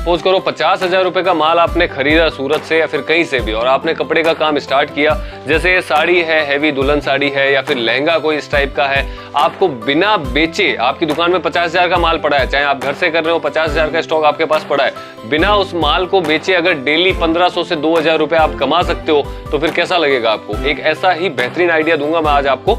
Suppose करो 50,000 रुपए का माल आपने खरीदा सूरत से या फिर कहीं से भी, और आपने कपड़े का काम स्टार्ट किया। जैसे साड़ी है, हैवी दुल्हन साड़ी है या फिर लहंगा कोई इस टाइप का है, आपको बिना बेचे आपकी दुकान में 50,000 का माल पड़ा है, चाहे आप घर से कर रहे हो, 50,000 का स्टॉक आपके पास पड़ा है, बिना उस माल को बेचे अगर डेली 1500 से 2,000 रुपए आप कमा सकते हो तो फिर कैसा लगेगा आपको। एक ऐसा ही बेहतरीन आइडिया दूंगा मैं आज आपको,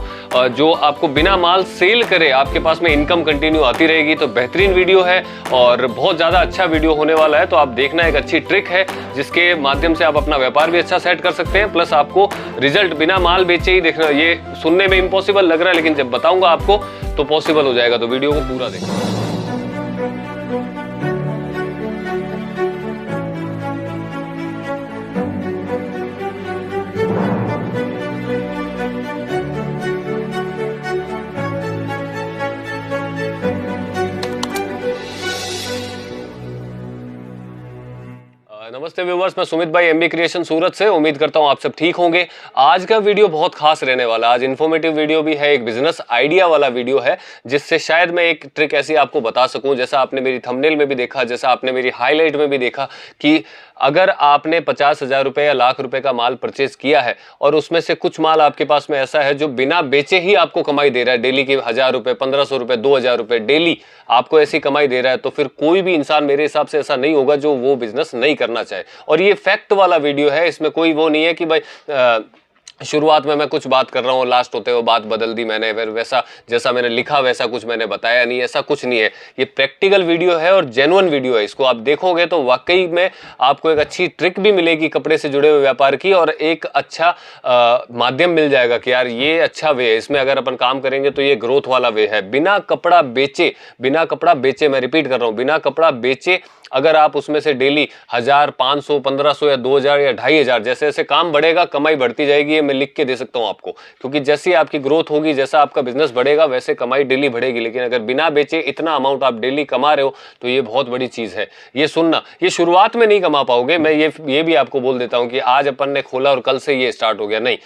जो आपको बिना माल सेल करे आपके पास में इनकम कंटिन्यू आती रहेगी। तो बेहतरीन वीडियो है और बहुत ज्यादा अच्छा वीडियो होने वाला है, तो आप देखना। एक अच्छी ट्रिक है जिसके माध्यम से आप अपना व्यापार भी अच्छा सेट कर सकते हैं, प्लस आपको रिजल्ट बिना माल बेचे ही देखना। ये सुनने में इम्पॉसिबल लग रहा है, लेकिन जब बताऊंगा आपको तो पॉसिबल हो जाएगा। तो वीडियो को पूरा देखना। नमस्ते व्यूवर्स, मैं सुमित भाई एमबी क्रिएशन सूरत से। उम्मीद करता हूं आप सब ठीक होंगे। आज का वीडियो बहुत खास रहने वाला, आज इन्फॉर्मेटिव वीडियो भी है, एक बिजनेस आइडिया वाला वीडियो है, जिससे शायद मैं एक ट्रिक ऐसी आपको बता सकूं, जैसा आपने मेरी थंबनेल में भी देखा, जैसा आपने मेरी हाईलाइट में भी देखा, कि अगर आपने 50,000 रुपए या लाख रुपए का माल परचेज किया है और उसमें से कुछ माल आपके पास में ऐसा है जो बिना बेचे ही आपको कमाई दे रहा है, डेली की 1,000 रुपए, 1,500 रुपए, 2,000 रुपए डेली आपको ऐसी कमाई दे रहा है, तो फिर कोई भी इंसान मेरे हिसाब से ऐसा नहीं होगा जो वो बिजनेस नहीं करना चाहे। और ये फैक्ट वाला वीडियो है, इसमें कोई वो नहीं है कि भाई शुरुआत में मैं कुछ बात कर रहा हूँ, लास्ट होते हुए बात बदल दी मैंने, फिर वैसा जैसा मैंने लिखा वैसा कुछ मैंने बताया नहीं, ऐसा कुछ नहीं है। ये प्रैक्टिकल वीडियो है और जेन्युइन वीडियो है। इसको आप देखोगे तो वाकई में आपको एक अच्छी ट्रिक भी मिलेगी कपड़े से जुड़े हुए व्यापार की, और एक अच्छा माध्यम मिल जाएगा कि यार ये अच्छा वे है, इसमें अगर अपन काम करेंगे तो ये ग्रोथ वाला वे है। बिना कपड़ा बेचे, मैं रिपीट कर रहा हूँ, बिना कपड़ा बेचे अगर आप उसमें से डेली 1,000, 500, 1,500 या 2,000 या 2,500, जैसे जैसे काम बढ़ेगा कमाई बढ़ती जाएगी। ये मैं लिख के दे सकता हूं आपको, क्योंकि जैसी आपकी ग्रोथ होगी, जैसा आपका बिजनेस बढ़ेगा, वैसे कमाई डेली बढ़ेगी। लेकिन अगर बिना बेचे इतना अमाउंट आप डेली कमा रहे हो तो ये बहुत बड़ी चीज है। ये सुनना, ये शुरुआत में नहीं कमा पाओगे, मैं ये भी आपको बोल देता हूं कि आज अपन ने खोला और कल से ये स्टार्ट हो गया, नहीं।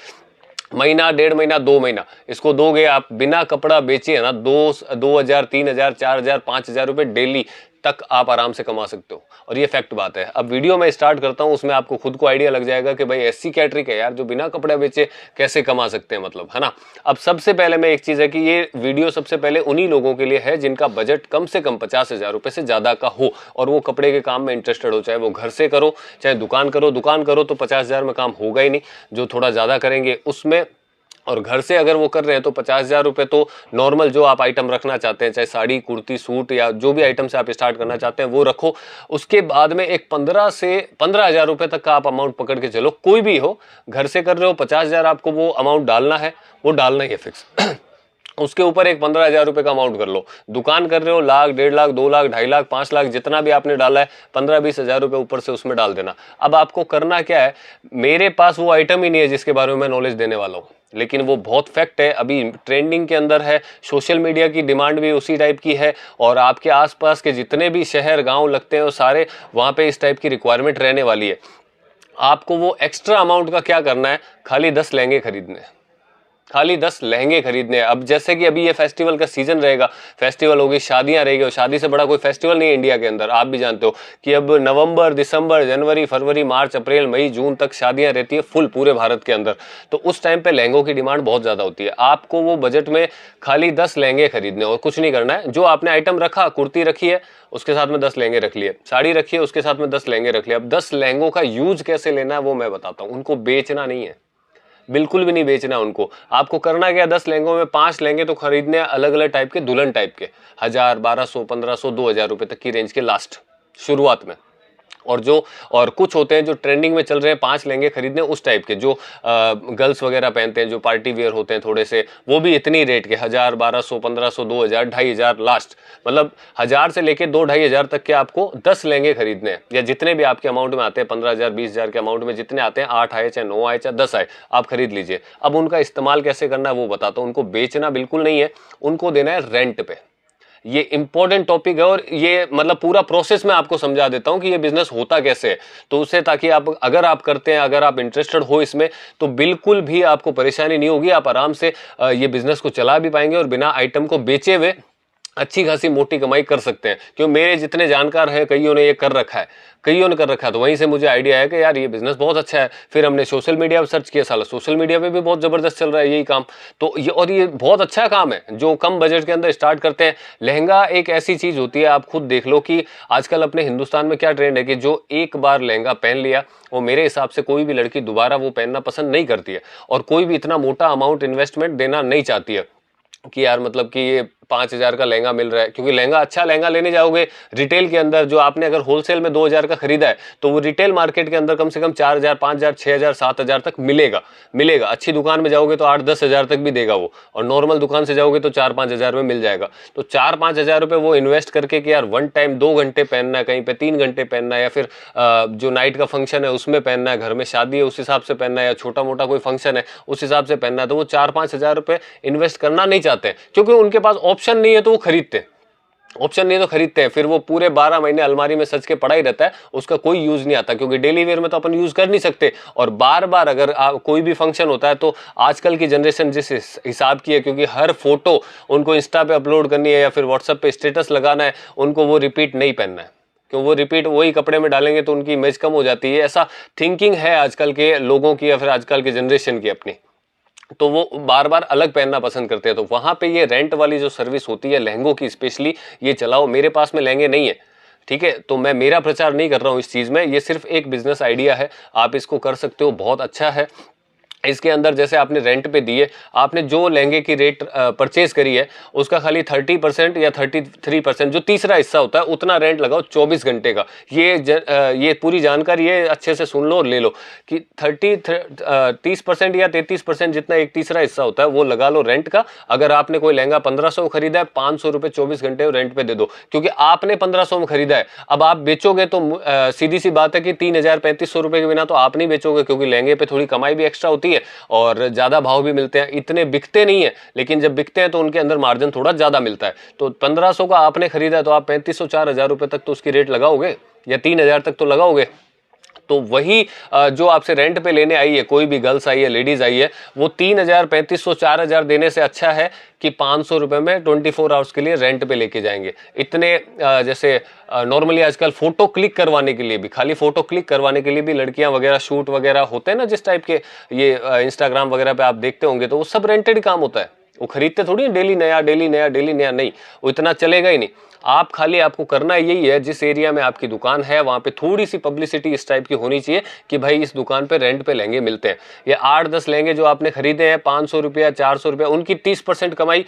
महीना, 1.5 महीना, 2 महीना इसको दोगे आप, बिना कपड़ा बेचे है ना, 2,000, 3,000, 4,000, 5,000 रुपए डेली तक आप आराम से कमा सकते हो। और ये फैक्ट बात है। अब वीडियो में स्टार्ट करता हूं, उसमें आपको खुद को आइडिया लग जाएगा कि भाई ऐसी क्या ट्रिक है यार जो बिना कपड़ा बेचे कैसे कमा सकते हैं, मतलब, है ना। अब सबसे पहले मैं एक चीज है कि ये वीडियो सबसे पहले उन्हीं लोगों के लिए है जिनका बजट कम से कम 50,000 रुपए से ज्यादा का हो और वो कपड़े के काम में इंटरेस्टेड हो, चाहे वो घर से करो चाहे दुकान करो तो 50,000 में काम होगा ही नहीं। जो थोड़ा ज्यादा करेंगे उसमें, और घर से अगर वो कर रहे हैं तो 50,000 रुपए तो नॉर्मल जो आप आइटम रखना चाहते हैं, चाहे साड़ी, कुर्ती, सूट या जो भी आइटम से आप स्टार्ट करना चाहते हैं वो रखो। उसके बाद में एक 15,000 रुपए तक का आप अमाउंट पकड़ के चलो। कोई भी हो, घर से कर रहे हो, 50,000 आपको वो अमाउंट डालना है, वो डालना ही है फिक्स। उसके ऊपर एक 15,000 रुपए का अमाउंट कर लो। दुकान कर रहे हो, 1,00,000, 1.5 लाख, 2 लाख, 2.5 लाख, 5 लाख, जितना भी आपने डाला है, 15-20 हजार रुपए ऊपर से उसमें डाल देना। अब आपको करना क्या है, मेरे पास वो आइटम ही नहीं है जिसके बारे में मैं नॉलेज देने वाला हूँ, लेकिन वो बहुत फैक्ट है, अभी ट्रेंडिंग के अंदर है, सोशल मीडिया की डिमांड भी उसी टाइप की है, और आपके आसपास के जितने भी शहर गांव लगते हैं वो सारे वहाँ पे इस टाइप की रिक्वायरमेंट रहने वाली है। आपको वो एक्स्ट्रा अमाउंट का क्या करना है, खाली 10 लहंगे खरीदने हैं, खाली 10 लहंगे खरीदने हैं। अब जैसे कि अभी ये फेस्टिवल का सीजन रहेगा, फेस्टिवल होगी, शादियां रहेगी, और शादी से बड़ा कोई फेस्टिवल नहीं है इंडिया के अंदर। आप भी जानते हो कि अब नवंबर, दिसंबर, जनवरी, फरवरी, मार्च, अप्रैल, मई, जून तक शादियां रहती है फुल पूरे भारत के अंदर। तो उस टाइम पे लहंगों की डिमांड बहुत ज्यादा होती है। आपको वो बजट में खाली 10 लहंगे खरीदने और कुछ नहीं करना है। जो आपने आइटम रखा, कुर्ती रखी है उसके साथ में 10 लहंगे रख लिए, साड़ी रखी है उसके साथ में 10 लहंगे रख लिए। अब 10 लहंगों का यूज कैसे लेना है वो मैं बताता हूँ। उनको बेचना नहीं है, बिल्कुल भी नहीं बेचना उनको। आपको करना क्या, 10 लहंगों में 5 लहंगे तो खरीदने हैं अलग अलग टाइप के, दुल्हन टाइप के, 1,000, 1,200, 1,500, 2,000 रुपए तक की रेंज के लास्ट शुरुआत में। और कुछ होते हैं जो ट्रेंडिंग में चल रहे हैं, 5 लहंगे खरीदने उस टाइप के, जो गर्ल्स वगैरह पहनते हैं, जो पार्टी वेयर होते हैं थोड़े से, वो भी इतनी रेट के 1,000, 1,200, 1,500, 2,000, 2,500 लास्ट, मतलब 1,000 से लेके 2,000-2,500 तक के आपको 10 लहंगे खरीदने हैं, या जितने भी आपके अमाउंट में आते हैं, 15,000, 20,000 के अमाउंट में जितने आते हैं, 8 आए चाहे 9 आए चाहे 10 आए, आप खरीद लीजिए। अब उनका इस्तेमाल कैसे करना है वो बताता हूँ। उनको बेचना बिल्कुल नहीं है, उनको देना है रेंट पे। ये इंपॉर्टेंट टॉपिक है, और ये मतलब पूरा प्रोसेस मैं आपको समझा देता हूं कि ये बिजनेस होता कैसे है, तो उससे ताकि आप अगर आप करते हैं, अगर आप इंटरेस्टेड हो इसमें, तो बिल्कुल भी आपको परेशानी नहीं होगी। आप आराम से ये बिजनेस को चला भी पाएंगे और बिना आइटम को बेचे हुए अच्छी खासी मोटी कमाई कर सकते हैं। क्यों, मेरे जितने जानकार हैं कईयों ने ये कर रखा है, कईयों ने कर रखा है। तो वहीं से मुझे आइडिया है कि यार ये बिजनेस बहुत अच्छा है। फिर हमने सोशल मीडिया पर सर्च किया, साला सोशल मीडिया पे भी बहुत जबरदस्त चल रहा है यही काम। तो ये, और ये बहुत अच्छा काम है जो कम बजट के अंदर स्टार्ट करते हैं। लहंगा एक ऐसी चीज होती है, आप खुद देख लो कि आजकल अपने हिंदुस्तान में क्या ट्रेंड है कि जो एक बार लहंगा पहन लिया, वो मेरे हिसाब से कोई भी लड़की दोबारा वो पहनना पसंद नहीं करती है, और कोई भी इतना मोटा अमाउंट इन्वेस्टमेंट देना नहीं चाहती है कि यार मतलब कि ये 5,000 का लहंगा मिल रहा है। क्योंकि लहंगा, अच्छा लहंगा लेने जाओगे रिटेल के अंदर, जो आपने अगर होलसेल में 2,000 का खरीदा है, तो वो रिटेल मार्केट के अंदर कम से कम 4,000, 5,000, 6,000, 7,000 तक मिलेगा। अच्छी दुकान में जाओगे तो 8-10 हजार तक भी देगा वो, और नॉर्मल दुकान से जाओगे तो 4-5 हजार में मिल जाएगा। तो 4-5 हजार रुपये वो इन्वेस्ट करके कि यार वन टाइम 2 घंटे पहनना है, कहीं पे 3 घंटे पहनना है, या फिर जो नाइट का फंक्शन है उसमें पहनना है, घर में शादी है उस हिसाब से पहनना है, या छोटा मोटा कोई फंक्शन है उस हिसाब से पहनना है, तो वो 4-5 हजार रुपये इन्वेस्ट करना नहीं चाहते हैं। क्योंकि उनके पास ऑप्शन नहीं है तो वो ऑप्शन नहीं तो खरीदते हैं। फिर वो पूरे 12 महीने अलमारी में सज के पड़ा ही रहता है, उसका कोई यूज नहीं आता। क्योंकि डेली वेयर में तो अपन यूज कर नहीं सकते, और बार बार अगर कोई भी फंक्शन होता है, तो आजकल की जनरेशन जिस हिसाब की है, क्योंकि हर फोटो उनको इंस्टा पे अपलोड करनी है या फिर व्हाट्सएप पे स्टेटस लगाना है, उनको वो रिपीट नहीं पहनना है। क्यों, वो रिपीट वही कपड़े में डालेंगे तो उनकी इमेज कम हो जाती है। ऐसा थिंकिंग है आजकल के लोगों की, या फिर आजकल की जनरेशन की अपनी। तो वो बार बार अलग पहनना पसंद करते हैं। तो वहां पे ये रेंट वाली जो सर्विस होती है लहंगों की स्पेशली, ये चलाओ। मेरे पास में लहंगे नहीं है, ठीक है, तो मैं मेरा प्रचार नहीं कर रहा हूं इस चीज में, ये सिर्फ एक बिजनेस आइडिया है, आप इसको कर सकते हो, बहुत अच्छा है। इसके अंदर जैसे आपने रेंट पे दिए, आपने जो लहंगे की रेट परचेज करी है उसका खाली 30% या 33%, जो तीसरा हिस्सा होता है, उतना रेंट लगाओ 24 घंटे का। ये पूरी जानकारी ये अच्छे से सुन लो और ले लो कि 30% या 33% जितना एक तीसरा हिस्सा होता है वो लगा लो रेंट का। अगर आपने कोई लहंगा 1500 खरीदा है, 500 रुपये 24 घंटे रेंट पे दे दो। क्योंकि आपने 1500 में खरीदा है, अब आप बेचोगे तो सीधी सी बात है कि 3,000 3,500 रुपये के बिना तो आप नहीं बेचोगे, क्योंकि लहंगे पे थोड़ी कमाई भी एक्स्ट्रा होती है और ज्यादा भाव भी मिलते हैं। इतने बिकते नहीं है, लेकिन जब बिकते हैं तो उनके अंदर मार्जिन थोड़ा ज्यादा मिलता है। तो 1500 का आपने खरीदा है तो आप 3,500 4,000 रुपए तक तो उसकी रेट लगाओगे, या 3,000 तक तो लगाओगे। तो वही जो आपसे रेंट पे लेने आई है, कोई भी गर्ल्स आई है, लेडीज आई है, वो 3,000 3,500 4,000 देने से अच्छा है कि 500 रुपए में 24 आवर्स के लिए रेंट पे लेके जाएंगे। इतने जैसे नॉर्मली आजकल फोटो क्लिक करवाने के लिए भी, खाली फोटो क्लिक करवाने के लिए भी लड़कियां वगैरह शूट वगैरह होते हैं ना, जिस टाइप के ये इंस्टाग्राम वगैरह पे आप देखते होंगे, तो वो सब रेंटेड काम होता है। वो खरीदते थोड़ी डेली नया डेली नया डेली नया, नहीं, वो इतना चलेगा ही नहीं। आप खाली, आपको करना यही है, जिस एरिया में आपकी दुकान है वहां पे थोड़ी सी पब्लिसिटी इस टाइप की होनी चाहिए कि भाई इस दुकान पे रेंट पे लहंगे मिलते हैं। ये 8-10 लहंगे जो आपने खरीदे हैं 500 रुपया 400 रुपया, उनकी 30% कमाई,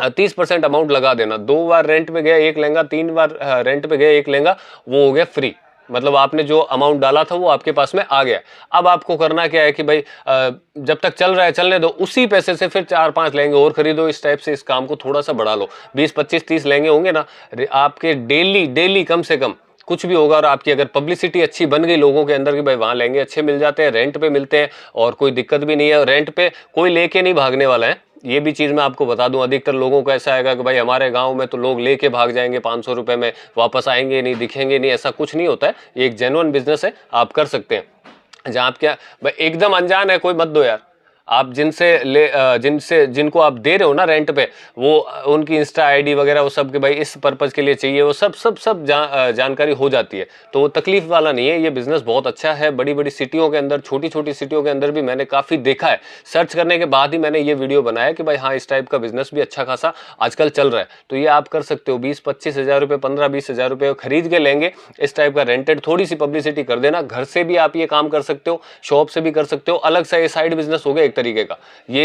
30% अमाउंट लगा देना। 2 बार रेंट पे गया एक लहंगा, 3 बार रेंट पे गया एक लहंगा, वो हो गया फ्री। मतलब आपने जो अमाउंट डाला था वो आपके पास में आ गया। अब आपको करना क्या है कि भाई जब तक चल रहा है चलने दो, उसी पैसे से फिर 4-5 लहंगे और खरीदो। इस टाइप से इस काम को थोड़ा सा बढ़ा लो। 20, 25, 30 लहंगे होंगे ना आपके डेली कम से कम कुछ भी होगा, और आपकी अगर पब्लिसिटी अच्छी बन गई लोगों के अंदर कि भाई वहां लहंगे अच्छे मिल जाते हैं, रेंट पे मिलते हैं और कोई दिक्कत भी नहीं है, रेंट पे कोई लेके नहीं भागने वाला है। ये भी चीज मैं आपको बता दूं, अधिकतर लोगों को ऐसा आएगा कि भाई हमारे गांव में तो लोग लेके भाग जाएंगे 500 रुपए में, वापस आएंगे नहीं, दिखेंगे नहीं। ऐसा कुछ नहीं होता है, ये एक जेन्युइन बिजनेस है, आप कर सकते हैं। जहां आप क्या भाई एकदम अनजान है कोई मत दो यार। आप जिनको आप दे रहे हो ना रेंट पे, वो उनकी इंस्टा आईडी वगैरह वो सब के भाई इस पर्पज के लिए चाहिए, वो सब जानकारी हो जाती है। तो वो तकलीफ वाला नहीं है। ये बिजनेस बहुत अच्छा है। बड़ी बड़ी सिटियों के अंदर, छोटी छोटी सिटियों के अंदर भी मैंने काफी देखा है। सर्च करने के बाद ही मैंने ये वीडियो बनाया कि भाई हाँ, इस टाइप का बिजनेस भी अच्छा खासा आजकल चल रहा है। तो ये आप कर सकते हो। 20-25 हजार रुपये, 15-20 हजार रुपये खरीद के लेंगे इस टाइप का रेंटेड, थोड़ी सी पब्लिसिटी कर देना। घर से भी आप ये काम कर सकते हो, शॉप से भी कर सकते हो, अलग सा ये साइड बिजनेस हो गया एक तरीके का। ये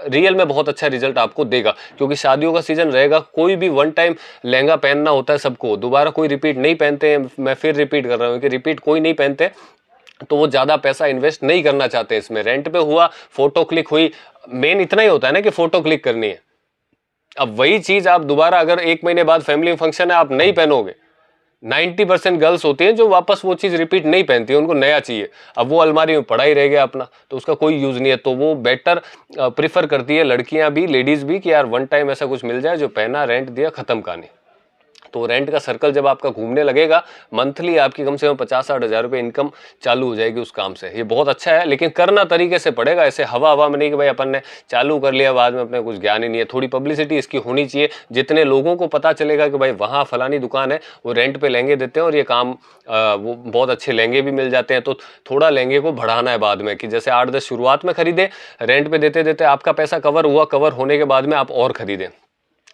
रियल में बहुत अच्छा रिजल्ट आपको देगा, क्योंकि शादियों का सीजन रहेगा। कोई भी वन टाइम लहंगा पहनना होता है सबको, दोबारा कोई रिपीट नहीं पहनते हैं। मैं फिर रिपीट कर रहा हूं कि रिपीट कोई नहीं पहनते, तो वो ज्यादा पैसा इन्वेस्ट नहीं करना चाहते इसमें। रेंट पे हुआ, फोटो क्लिक हुई, मेन इतना ही होता है ना कि फोटो क्लिक करनी है। अब वही चीज आप दोबारा अगर 1 महीने बाद फैमिली फंक्शन है आप नहीं पहनोगे, 90% गर्ल्स होती हैं जो वापस वो चीज रिपीट नहीं पहनती, उनको नया चाहिए। अब वो अलमारी में पड़ा ही रह गया अपना, तो उसका कोई यूज नहीं है। तो वो बेटर प्रिफर करती है लड़कियां भी, लेडीज भी, कि यार वन टाइम ऐसा कुछ मिल जाए जो पहना, रेंट दिया, खत्म कहानी। तो रेंट का सर्कल जब आपका घूमने लगेगा, मंथली आपकी कम से कम 50-60 हज़ार रुपये इनकम चालू हो जाएगी उस काम से। ये बहुत अच्छा है, लेकिन करना तरीके से पड़ेगा, ऐसे हवा हवा में नहीं कि भाई अपन ने चालू कर लिया बाद में अपने कुछ ज्ञान ही नहीं है। थोड़ी पब्लिसिटी इसकी होनी चाहिए, जितने लोगों को पता चलेगा कि भाई वहाँ फलानी दुकान है, वो रेंट पे लहंगे देते हैं और ये काम वो बहुत अच्छे लहंगे भी मिल जाते हैं, तो थोड़ा लहंगे को बढ़ाना है बाद में, कि जैसे 8-10 शुरुआत में खरीदे, रेंट पे देते देते आपका पैसा कवर हुआ, कवर होने के बाद में आप और खरीदें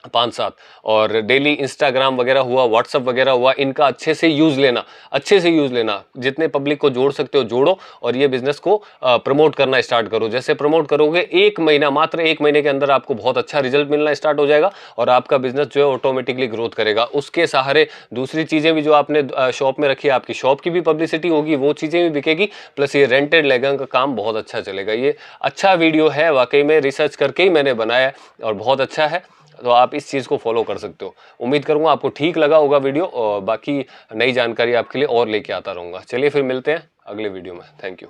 5-7, और डेली इंस्टाग्राम वगैरह हुआ, व्हाट्सअप वगैरह हुआ, इनका अच्छे से यूज़ लेना, अच्छे से यूज़ लेना, जितने पब्लिक को जोड़ सकते हो जोड़ो और ये बिजनेस को प्रमोट करना स्टार्ट करो। जैसे प्रमोट करोगे, 1 महीना, मात्र 1 महीने के अंदर आपको बहुत अच्छा रिजल्ट मिलना स्टार्ट हो जाएगा और आपका बिजनेस जो है ऑटोमेटिकली ग्रोथ करेगा। उसके सहारे दूसरी चीज़ें भी जो आपने शॉप में रखी है, आपकी शॉप की भी पब्लिसिटी होगी, वो चीज़ें भी बिकेगी, प्लस ये रेंटेड लहंगा का काम बहुत अच्छा चलेगा। ये अच्छा वीडियो है, वाकई में रिसर्च करके ही मैंने बनाया और बहुत अच्छा है, तो आप इस चीज़ को फॉलो कर सकते हो। उम्मीद करूंगा आपको ठीक लगा होगा वीडियो, और बाकी नई जानकारी आपके लिए और लेके आता रहूंगा। चलिए फिर मिलते हैं अगले वीडियो में। Thank you.